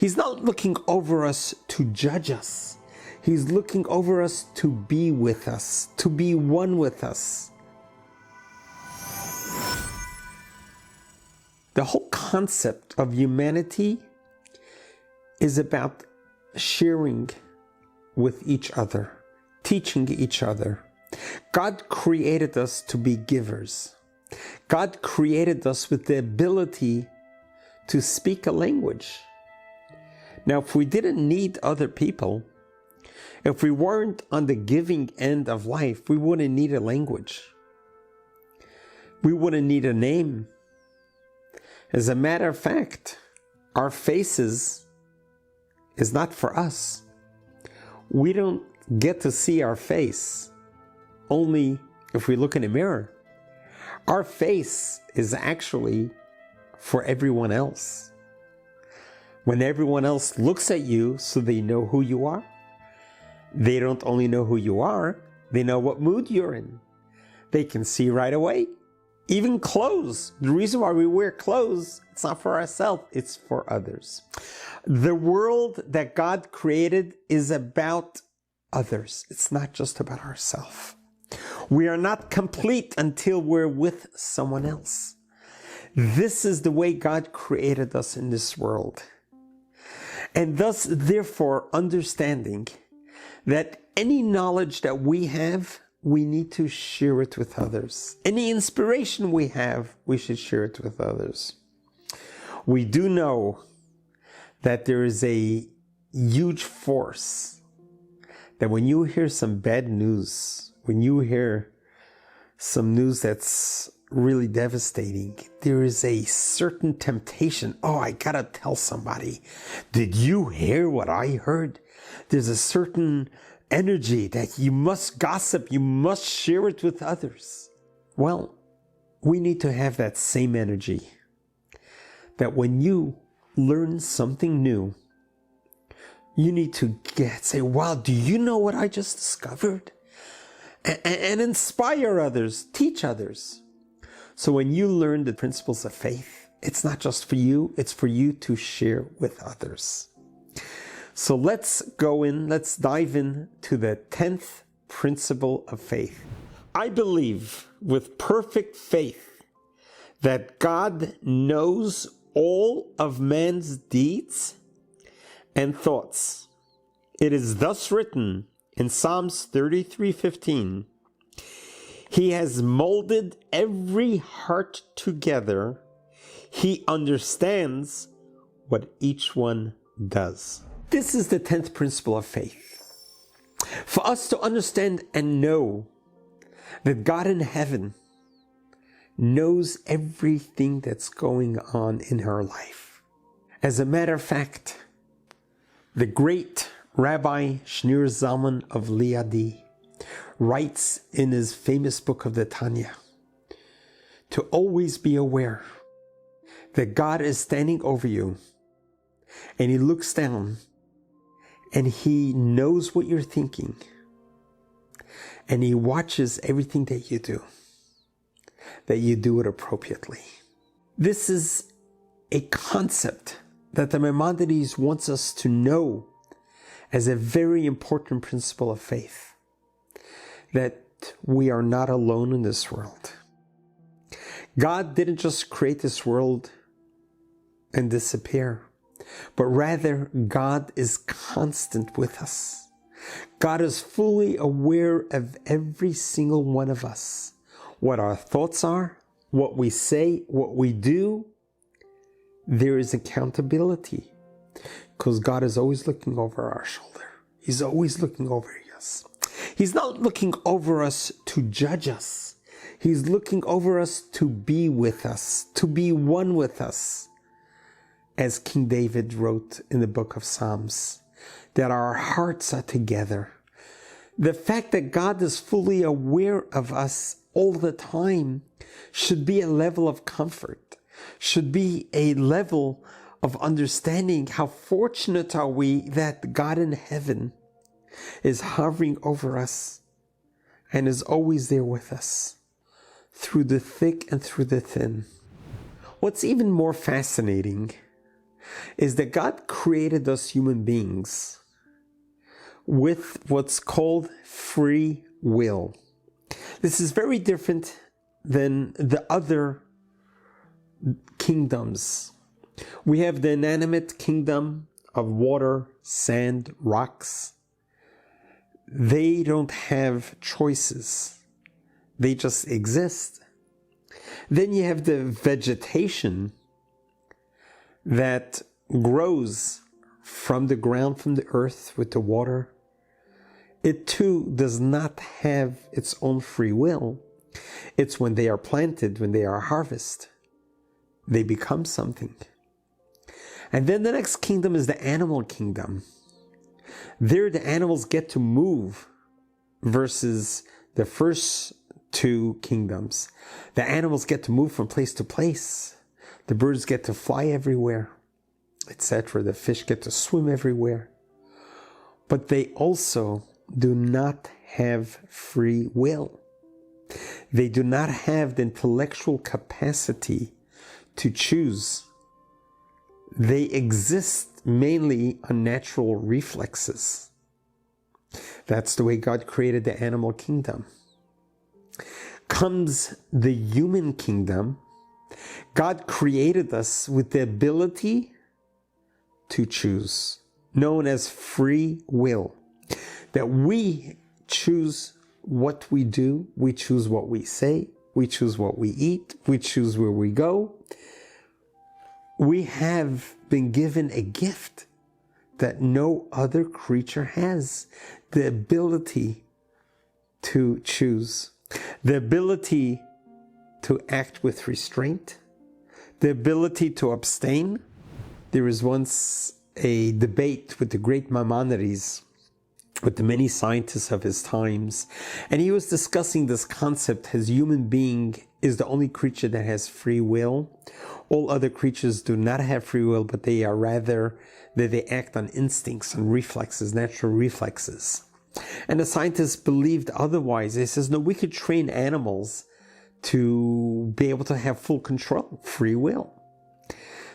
He's not looking over us to judge us. He's looking over us to be with us, to be one with us. The whole concept of humanity is about sharing with each other, teaching each other. God created us to be givers. God created us with the ability to speak a language. Now, if we didn't need other people, if we weren't on the giving end of life, we wouldn't need a language. We wouldn't need a name. As a matter of fact, our faces is not for us. We don't get to see our face only if we look in a mirror. Our face is actually for everyone else. When everyone else looks at you so they know who you are, they don't only know who you are, they know what mood you're in. They can see right away. Even clothes. The reason why we wear clothes, it's not for ourselves, it's for others. The world that God created is about others. It's not just about ourselves. We are not complete until we're with someone else. This is the way God created us in this world. And thus, therefore, understanding that any knowledge that we have, we need to share it with others. Any inspiration we have, we should share it with others. We do know that there is a huge force that when you hear some bad news, when you hear some news that's really devastating, there is a certain temptation. Oh, I gotta tell somebody. Did you hear what I heard? There's a certain energy that you must gossip, you must share it with others. Well, we need to have that same energy. That when you learn something new, you need to say, wow, do you know what I just discovered? And inspire others, teach others. So when you learn the principles of faith, it's not just for you, it's for you to share with others. So let's dive in to the 10th principle of faith. I believe with perfect faith that God knows all of man's deeds and thoughts. It is thus written in Psalms 33:15, He has molded every heart together. He understands what each one does. This is the 10th principle of faith. For us to understand and know that God in heaven knows everything that's going on in her life. As a matter of fact, the great Rabbi Shneur Zalman of Liadi writes in his famous book of the Tanya to always be aware that God is standing over you and He looks down and He knows what you're thinking and He watches everything that you do it appropriately. This is a concept that the Maimonides wants us to know as a very important principle of faith, that we are not alone in this world. God didn't just create this world and disappear, but rather God is constant with us. God is fully aware of every single one of us, what our thoughts are, what we say, what we do. There is accountability because God is always looking over our shoulder. He's always looking over us. He's not looking over us to judge us. He's looking over us to be with us, to be one with us. As King David wrote in the book of Psalms, that our hearts are together. The fact that God is fully aware of us all the time should be a level of comfort, should be a level of understanding how fortunate are we that God in heaven is hovering over us and is always there with us through the thick and through the thin. What's even more fascinating is that God created us human beings with what's called free will. This is very different than the other kingdoms. We have the inanimate kingdom of water, sand, rocks. They don't have choices. They just exist. Then you have the vegetation that grows from the ground, from the earth, with the water. It too does not have its own free will. It's when they are planted, when they are harvested, they become something. And then the next kingdom is the animal kingdom. There the animals get to move versus the first two kingdoms. The animals get to move from place to place. The birds get to fly everywhere, etc. The fish get to swim everywhere. But they also do not have free will. They do not have the intellectual capacity to choose. They exist mainly on natural reflexes. That's the way God created the animal kingdom. Comes the human kingdom. God created us with the ability to choose, known as free will. That we choose what we do, we choose what we say, we choose what we eat, we choose where we go. We have been given a gift that no other creature has. The ability to choose. The ability to act with restraint. The ability to abstain. There was once a debate with the great Maimonides, with the many scientists of his times, and he was discussing this concept as human being is the only creature that has free will. All other creatures do not have free will, but they are rather that they act on instincts and reflexes, natural reflexes. And the scientists believed otherwise. They says, no, we could train animals to be able to have full control, free will.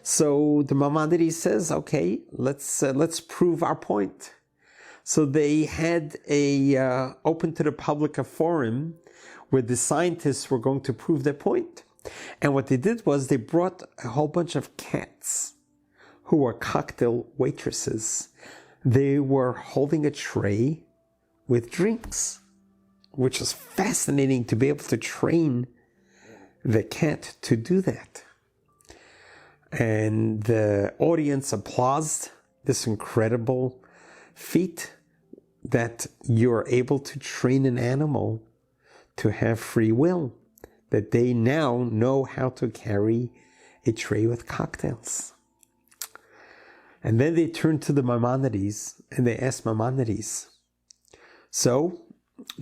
So the Maimonides says, okay, let's prove our point. So they had a open to the public a forum where the scientists were going to prove their point. And what they did was they brought a whole bunch of cats who were cocktail waitresses. They were holding a tray with drinks, which is fascinating to be able to train the cat to do that. And the audience applauded this incredible feat that you're able to train an animal to have free will, that they now know how to carry a tray with cocktails. And then they turned to the Maimonides and they asked Maimonides, so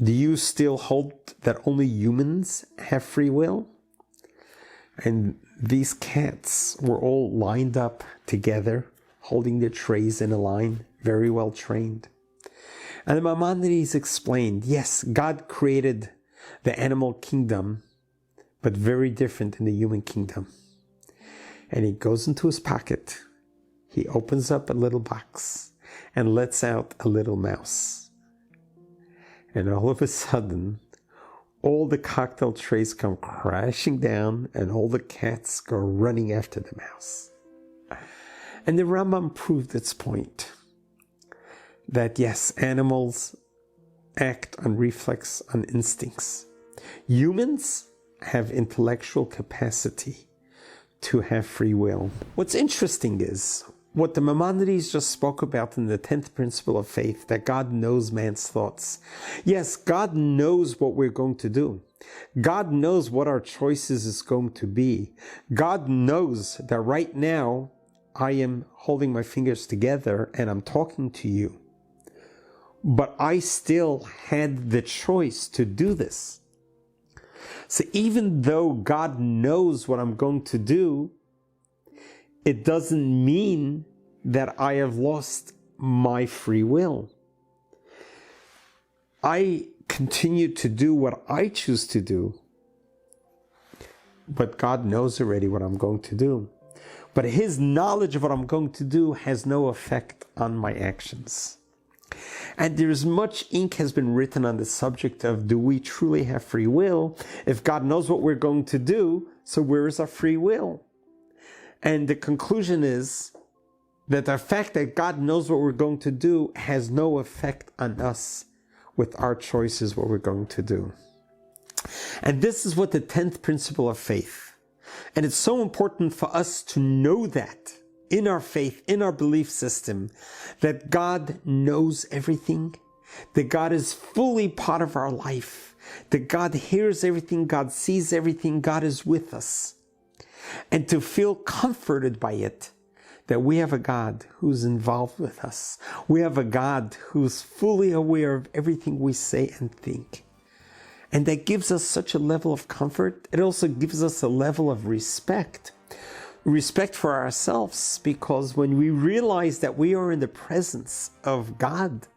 do you still hold that only humans have free will? And these cats were all lined up together, holding their trays in a line, very well trained. And the Maimonides explained, yes, God created the animal kingdom, but very different in the human kingdom. And he goes into his pocket, he opens up a little box and lets out a little mouse. And all of a sudden, all the cocktail trays come crashing down and all the cats go running after the mouse. And the Rambam proved its point. That yes, animals act on reflex, on instincts. Humans have intellectual capacity to have free will. What's interesting is what the Maimonides just spoke about in the 10th principle of faith, that God knows man's thoughts. Yes, God knows what we're going to do. God knows what our choices is going to be. God knows that right now I am holding my fingers together and I'm talking to you. But I still had the choice to do this. So even though God knows what I'm going to do, it doesn't mean that I have lost my free will. I continue to do what I choose to do, but God knows already what I'm going to do. but his knowledge of what I'm going to do has no effect on my actions. And there's much ink has been written on the subject of, do we truly have free will? If God knows what we're going to do, so where is our free will? And the conclusion is that the fact that God knows what we're going to do has no effect on us with our choices, what we're going to do. And this is what the 10th principle of faith. And it's so important for us to know that in our faith, in our belief system, that God knows everything, that God is fully part of our life, that God hears everything, God sees everything, God is with us. And to feel comforted by it, that we have a God who's involved with us. We have a God who's fully aware of everything we say and think. And that gives us such a level of comfort. It also gives us a level of respect for ourselves, because when we realize that we are in the presence of God,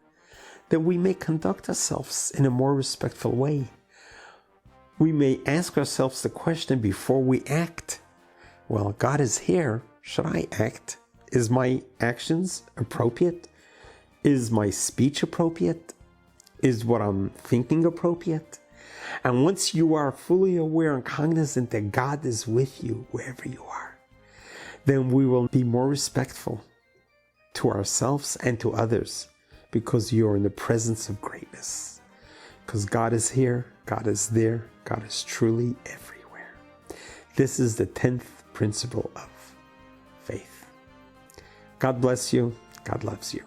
then we may conduct ourselves in a more respectful way. We may ask ourselves the question before we act, well, God is here. Should I act? Is my actions appropriate? Is my speech appropriate? Is what I'm thinking appropriate? And once you are fully aware and cognizant that God is with you wherever you are, then we will be more respectful to ourselves and to others, because you're in the presence of greatness. Because God is here, God is there, God is truly everywhere. This is the 10th principle of faith. God bless you. God loves you.